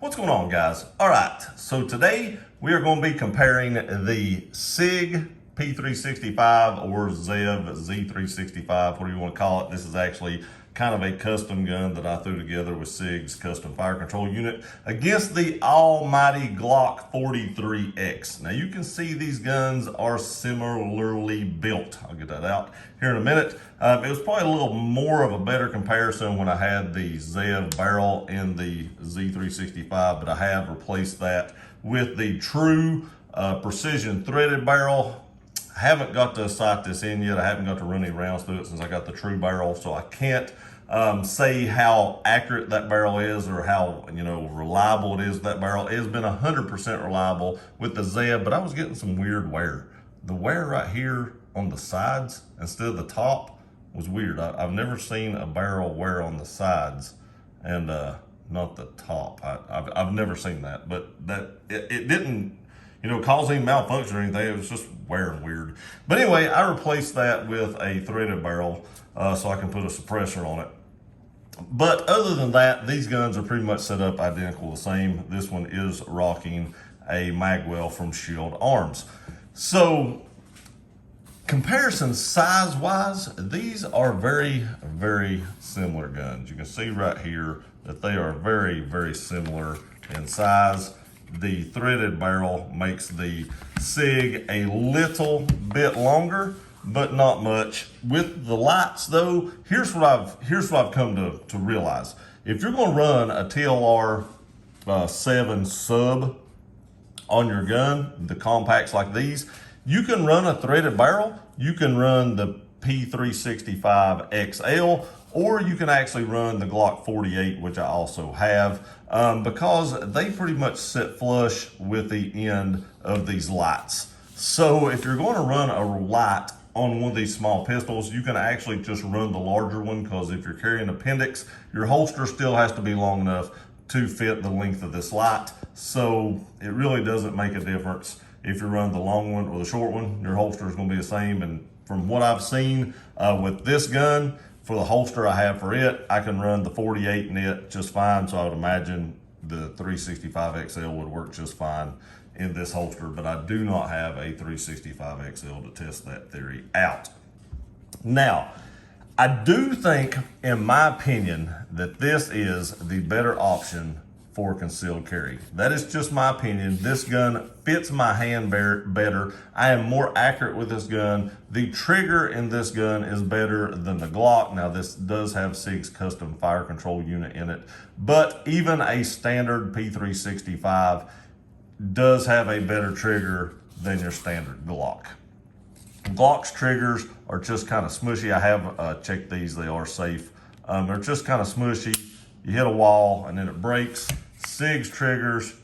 What's going on, guys? All right, so today we are going to be comparing the Sig P365 or Zev Z365, whatever you want to call it. This is actually kind of a custom gun that I threw together with Sig's custom fire control unit against the almighty Glock 43X. Now you can see these guns are similarly built. I'll get that out here in a minute. It was probably a little more of a better comparison when I had the Zev barrel in the Z365, but I have replaced that with the true precision threaded barrel. I haven't got to sight this in yet. I haven't got to run any rounds through it since I got the true barrel, so I can't say how accurate that barrel is or how reliable it is. That barrel has been 100% reliable with the Zev, but I was getting some weird wear. The wear right here on the sides instead of the top was weird. I've never seen a barrel wear on the sides and not the top. I've never seen that, but it didn't cause any malfunction or anything. It was just wearing weird. But anyway, I replaced that with a threaded barrel so I can put a suppressor on it. But other than that, these guns are pretty much set up identical the same. This one is rocking a magwell from Shield Arms. So comparison size-wise, these are very, very similar guns. You can see right here that they are very, very similar in size. The threaded barrel makes the Sig a little bit longer, but not much. With the lights though, here's what I've come to realize. If you're gonna run a TLR 7 sub on your gun, the compacts like these, you can run a threaded barrel, you can run the P365 XL, or you can actually run the Glock 48, which I also have, because they pretty much sit flush with the end of these lights. So if you're going to run a light on one of these small pistols, you can actually just run the larger one, because if you're carrying appendix, your holster still has to be long enough to fit the length of this light. So it really doesn't make a difference if you run the long one or the short one. Your holster is going to be the same. And from what I've seen with this gun, for the holster I have for it, I can run the 48 in it just fine. So I would imagine the 365 XL would work just fine in this holster, but I do not have a 365 XL to test that theory out. Now, I do think, in my opinion, that this is the better option for concealed carry. That is just my opinion. This gun fits my hand better. I am more accurate with this gun. The trigger in this gun is better than the Glock. Now this does have Sig's custom fire control unit in it, but even a standard P365 does have a better trigger than your standard Glock. Glock's triggers are just kind of smushy. I have checked these, they are safe. They're just kind of smushy. You hit a wall and then it breaks. Sig's triggers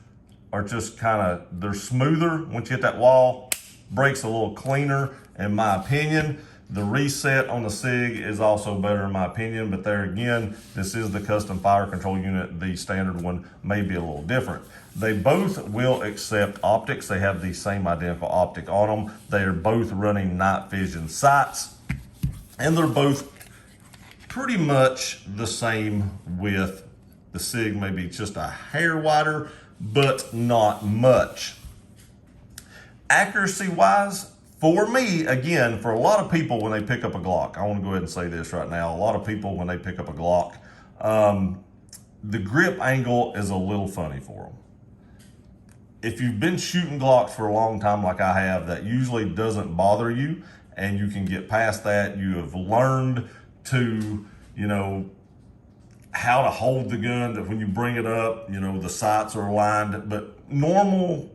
are just they're smoother. Once you hit that wall, breaks a little cleaner, in my opinion. The reset on the Sig is also better in my opinion, but there again, this is the custom fire control unit. The standard one may be a little different. They both will accept optics. They have the same identical optic on them. They are both running night vision sights, and they're both pretty much the same with the Sig, maybe just a hair wider, but not much. Accuracy wise, for me, again, for a lot of people when they pick up a Glock, I want to go ahead and say this right now, a lot of people when they pick up a Glock, the grip angle is a little funny for them. If you've been shooting Glocks for a long time like I have, that usually doesn't bother you, and you can get past that. You have learned to, how to hold the gun, that when you bring it up, the sights are aligned. But normal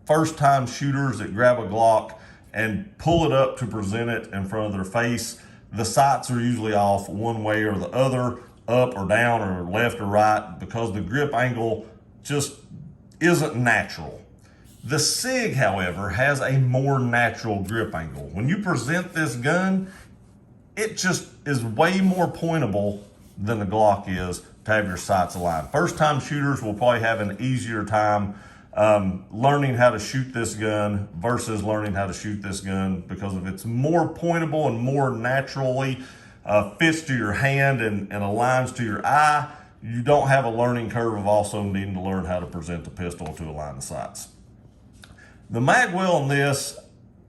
first-time shooters that grab a Glock and pull it up to present it in front of their face, the sights are usually off one way or the other, up or down or left or right, because the grip angle just isn't natural. The Sig, however, has a more natural grip angle. When you present this gun, it just is way more pointable than the Glock is to have your sights aligned. First time shooters will probably have an easier time learning how to shoot this gun versus learning how to shoot this gun, because if it's more pointable and more naturally fits to your hand and aligns to your eye, you don't have a learning curve of also needing to learn how to present the pistol to a line of sights. The mag well in this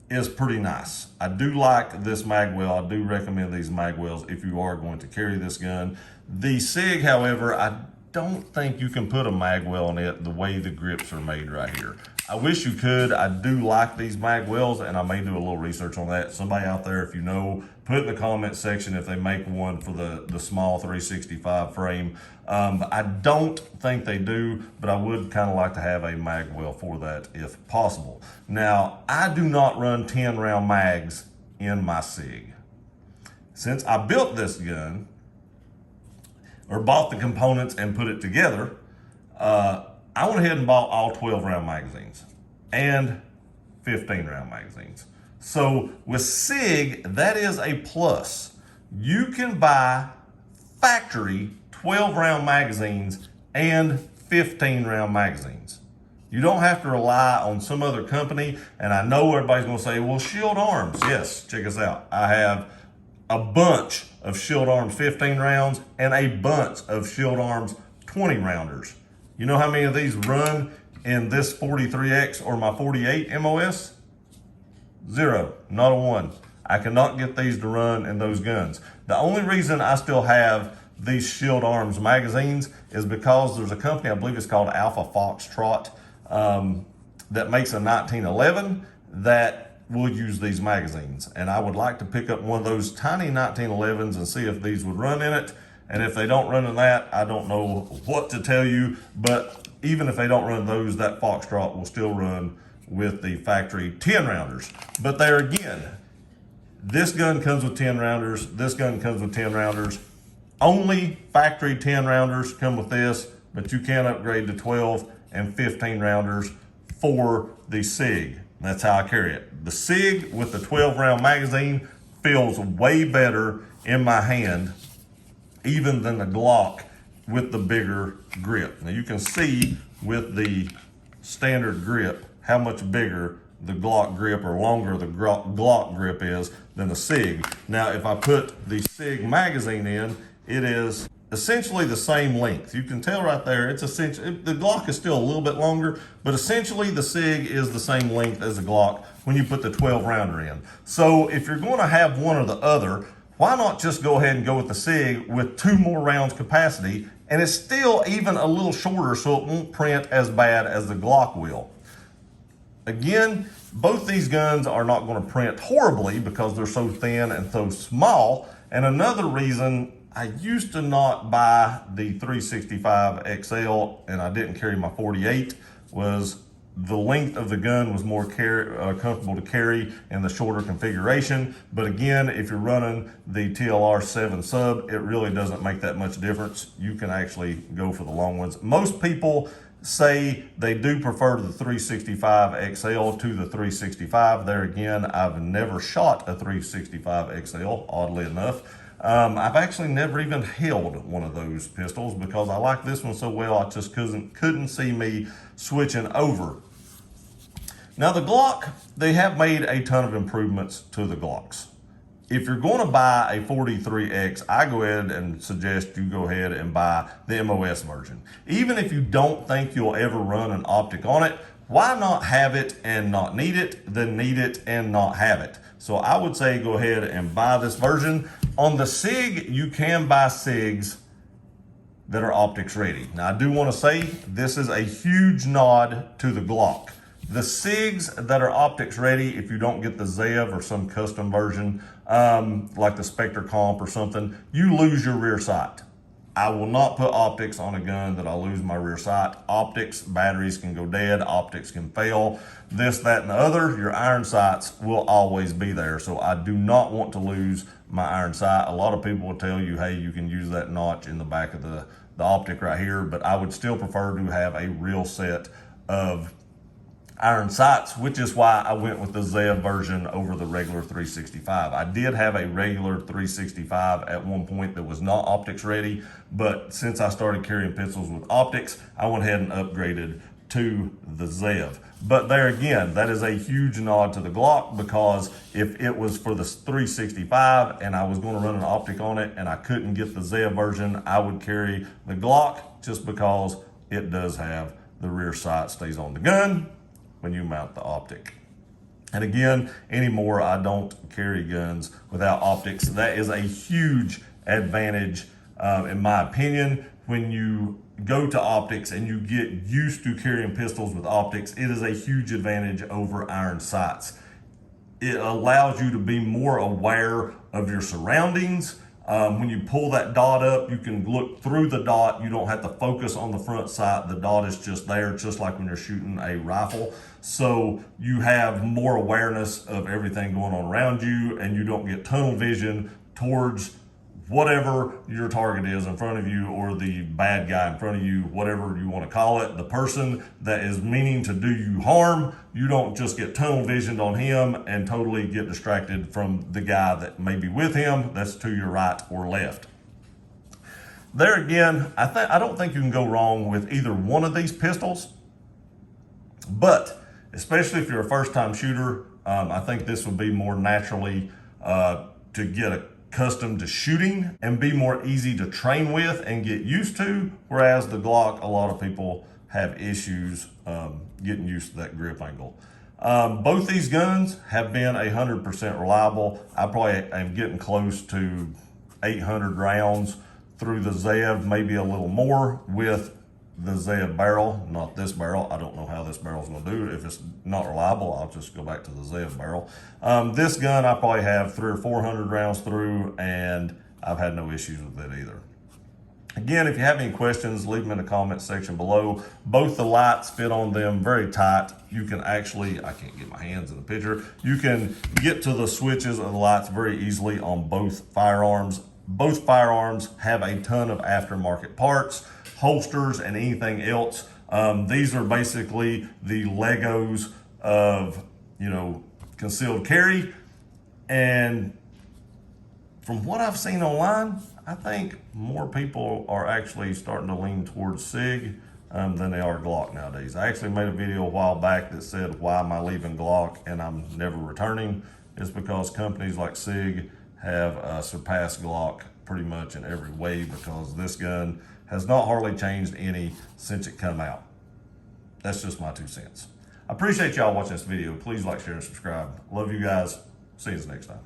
is pretty nice. I do like this mag well. I do recommend these mag wells if you are going to carry this gun. The Sig, however, I don't think you can put a mag well in it the way the grips are made right here. I wish you could. I do like these mag wells, and I may do a little research on that. Somebody out there, if you know, put in the comment section if they make one for the small 365 frame. I don't think they do, but I would kind of like to have a mag well for that if possible. Now, I do not run 10 round mags in my Sig. Since I built this gun, or bought the components and put it together, I went ahead and bought all 12 round magazines and 15 round magazines. So with Sig, that is a plus. You can buy factory 12 round magazines and 15 round magazines. You don't have to rely on some other company. And I know everybody's gonna say, well, Shield Arms. Yes, check us out. I have a bunch of Shield Arms 15 rounds and a bunch of Shield Arms 20 rounders. You know how many of these run in this 43X or my 48 MOS? Zero, not a one. I cannot get these to run in those guns. The only reason I still have these Shield Arms magazines is because there's a company, I believe it's called Alpha Foxtrot, that makes a 1911 that will use these magazines. And I would like to pick up one of those tiny 1911s and see if these would run in it. And if they don't run in that, I don't know what to tell you. But even if they don't run those, that Foxtrot will still run with the factory 10 rounders. But there again, this gun comes with 10 rounders. This gun comes with 10 rounders. Only factory 10 rounders come with this, but you can upgrade to 12 and 15 rounders for the Sig. That's how I carry it. The Sig with the 12 round magazine feels way better in my hand even than the Glock with the bigger grip. Now you can see with the standard grip how much bigger the Glock grip or longer the Glock grip is than the Sig. Now if I put the Sig magazine in, it is essentially the same length. You can tell right there, it's essentially, the Glock is still a little bit longer, but essentially the Sig is the same length as the Glock when you put the 12 rounder in. So if you're going to have one or the other, why not just go ahead and go with the Sig with 2 more rounds capacity, and it's still even a little shorter so it won't print as bad as the Glock will. Again, both these guns are not going to print horribly because they're so thin and so small. And another reason I used to not buy the 365 XL and I didn't carry my 48 was the length of the gun was more comfortable to carry in the shorter configuration. But again, if you're running the TLR 7 sub, it really doesn't make that much difference. You can actually go for the long ones. Most people say they do prefer the 365 XL to the 365. There again, I've never shot a 365 XL, oddly enough. I've actually never even held one of those pistols because I like this one so well, I just couldn't see me switching over. Now the Glock, they have made a ton of improvements to the Glocks. If you're going to buy a 43X, I go ahead and suggest you go ahead and buy the MOS version. Even if you don't think you'll ever run an optic on it, why not have it and not need it, then need it and not have it? So I would say go ahead and buy this version. On the Sig, you can buy Sigs that are optics ready. Now I do want to say this is a huge nod to the Glock. The Sigs that are optics ready, if you don't get the Zev or some custom version, like the Spectre Comp or something, you lose your rear sight. I will not put optics on a gun that I lose my rear sight. Optics, batteries can go dead, optics can fail, this, that, and the other. Your iron sights will always be there. So I do not want to lose my iron sight. A lot of people will tell you, hey, you can use that notch in the back of the optic right here, but I would still prefer to have a real set of iron sights, which is why I went with the Zev version over the regular 365. I did have a regular 365 at one point that was not optics ready, but since I started carrying pistols with optics, I went ahead and upgraded to the Zev. But there again, that is a huge nod to the Glock, because if it was for the 365 and I was going to run an optic on it and I couldn't get the Zev version, I would carry the Glock, just because it does have the rear sight stays on the gun when you mount the optic. And again, anymore, I don't carry guns without optics. That is a huge advantage, in my opinion. When you go to optics and you get used to carrying pistols with optics, it is a huge advantage over iron sights. It allows you to be more aware of your surroundings. When you pull that dot up, you can look through the dot. You don't have to focus on the front sight. The dot is just there, just like when you're shooting a rifle. So you have more awareness of everything going on around you, and you don't get tunnel vision towards whatever your target is in front of you, or the bad guy in front of you, whatever you want to call it, the person that is meaning to do you harm. You don't just get tunnel visioned on him and totally get distracted from the guy that may be with him that's to your right or left. There again, I don't think you can go wrong with either one of these pistols, but especially if you're a first-time shooter, I think this would be more naturally to get accustomed to shooting and be more easy to train with and get used to, whereas the Glock, a lot of people have issues getting used to that grip angle. Both these guns have been 100% reliable. I probably am getting close to 800 rounds through the Zev, maybe a little more with the Zev barrel, not this barrel. I don't know how this barrel's gonna do it. If it's not reliable, I'll just go back to the Zev barrel. This gun, I probably have 300 or 400 rounds through, and I've had no issues with it either. Again, if you have any questions, leave them in the comment section below. Both the lights fit on them very tight. You can actually, I can't get my hands in the picture. You can get to the switches of the lights very easily on both firearms. Both firearms have a ton of aftermarket parts, holsters, and anything else. These are basically the Legos of, concealed carry. And from what I've seen online, I think more people are actually starting to lean towards Sig than they are Glock nowadays. I actually made a video a while back that said, why am I leaving Glock and I'm never returning? It's because companies like Sig have surpassed Glock pretty much in every way, because this gun has not hardly changed any since it come out. That's just my 2 cents. I appreciate y'all watching this video. Please like, share, and subscribe. Love you guys. See you next time.